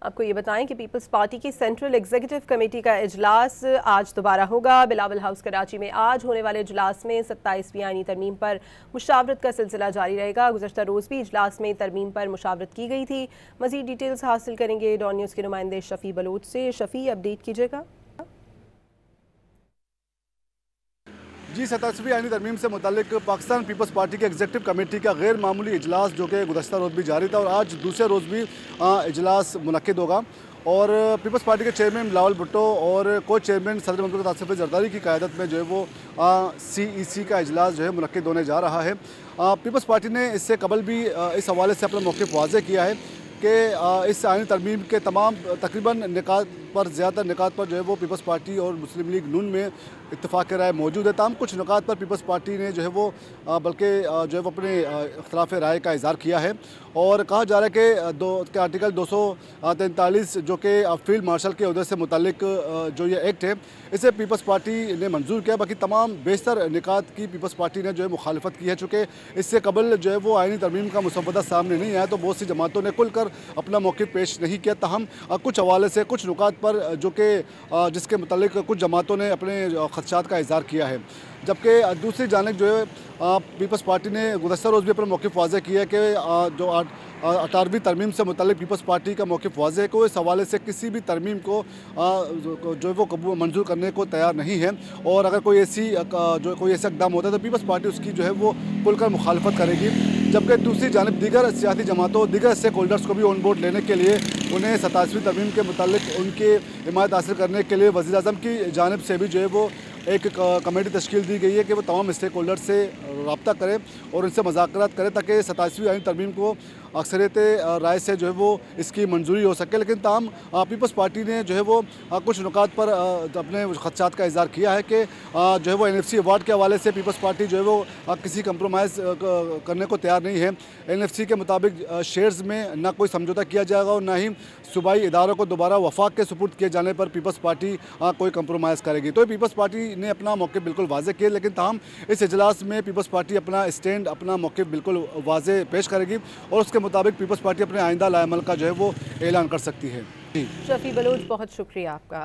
आपको ये बताएं कि पीपल्स पार्टी की सेंट्रल एग्जीक्यूटिव कमेटी का इजलास आज दोबारा होगा। बिलावल हाउस कराची में आज होने वाले इजलास में 27वीं आईनी तरमीम पर मुशावरत का सिलसिला जारी रहेगा। गुज़श्ता रोज़ भी इजलास में तरमीम पर मुशावरत की गई थी। मज़ीद डिटेल्स हासिल करेंगे डॉन न्यूज़ के नुमाइंदे शफ़ी बलोच से। शफ़ी, अपडेट कीजिएगा। जी, 27वीं आईनी तरमीम से मुतालिक पाकिस्तान पीपल्स पार्टी की एग्जीक्यूटिव कमेटी का गैर मामूली इजलास जो कि गुज़श्ता रोज़ भी जारी था और आज दूसरे रोज़ भी इजलास मुनक्किद होगा। और पीपल्स पार्टी के चेयरमैन बिलावल भुट्टो और को चेयरमैन सदर ममलकत आसिफ जरदारी की क़यादत में जो है वो CEC का इजलास जो है मुनक्किद होने जा रहा है। पीपल्स पार्टी ने इससे कबल भी इस हवाले से अपना मौक़िफ़ वाज़ेह किया है कि इस आईनी तरमीम के तमाम तकरीबन निकात पर ज़्यादातर निकात पर जो है वो पीपल्स पार्टी और मुस्लिम लीग नून में इत्तफ़ाक़ राय मौजूद है। तमाम कुछ निकात पर पीपल्स पार्टी ने जो है वो बल्कि जो है वो अपने इख्तिलाफ़ राय का इज़हार किया है और कहा जा रहा है कि आर्टिकल 243 जो कि फील्ड मार्शल के अहदे से मुतालिक जो ये एक्ट है इसे पीपल्स पार्टी ने मंजूर किया। बाकी तमाम बेशतर निकात की पीपल्स पार्टी ने जो है मुखालफत की है। चूँकि इससे कबल जो है वो आईनी तरमीम का मुसव्वदा सामने नहीं आया तो बहुत सी जमातों ने खुलकर अपना मौक़िफ़ पेश नहीं किया। ताहम कुछ हवाले से कुछ नुकात पर जो कि जिसके मुतालिक कुछ जमातों ने अपने खदशात का इज़हार किया है, जबकि दूसरी जानिब जो है पीपल्स पार्टी ने गुज़श्ता रोज़ भी अपना मौक़िफ़ वाज़ेह किया कि जो 18वीं तरमीम से मुतालिक पीपल्स पार्टी का मौक़िफ़ वाज़ेह को इस हवाले से किसी भी तरमीम को जो है वो मंजूर करने को तैयार नहीं है और अगर कोई ऐसा इक़दाम होता है तो पीपल्स पार्टी उसकी जो है वो खुलकर मुखालफत करेगी। जबकि दूसरी जानिब दीगर सियासी जमातों दीगर स्टेक होल्डर्स को भी ऑन बोर्ड लेने के लिए उन्हें 27वीं तरमीम के मुतालिक उनकी हिमायत हासिल करने के लिए वज़ीर आज़म की जानिब से भी जो है वो एक कमेटी तश्कील दी गई है कि वो तमाम स्टेक होल्डर से रब्ता करे और उनसे मुज़ाकरात करे ताकि 27वीं आईनी तरमीम को अक्सरियत राय से जो है वो इसकी मंजूरी हो सके। लेकिन ताम पीपल्स पार्टी ने जो है वो कुछ नुकात पर अपने खदशात का इज़हार किया है कि जो है वो NFC अवार्ड के हवाले से पीपल्स पार्टी जो है वो किसी कंप्रोमाइज़ करने को तैयार नहीं है। NFC के मुताबिक शेयर्स में ना कोई समझौता किया जाएगा और ना ही सूबाई इदारों को दोबारा वफाक के सुपुर्द किए जाने पर पीपल्स पार्टी कोई कंप्रोमाइज़ करेगी। तो पीपल्स पार्टी ने अपना मौक़िफ़ बिल्कुल वाज़ेह किया, लेकिन ताहम इस इजलास में पीपल्स पार्टी अपना स्टैंड अपना मौक़िफ़ बिल्कुल वाज़ेह पेश करेगी और उसके मुताबिक पीपल्स पार्टी अपने आइंदा लाएमल का जो है वो ऐलान कर सकती है। शफ़ी बलोच, बहुत शुक्रिया आपका।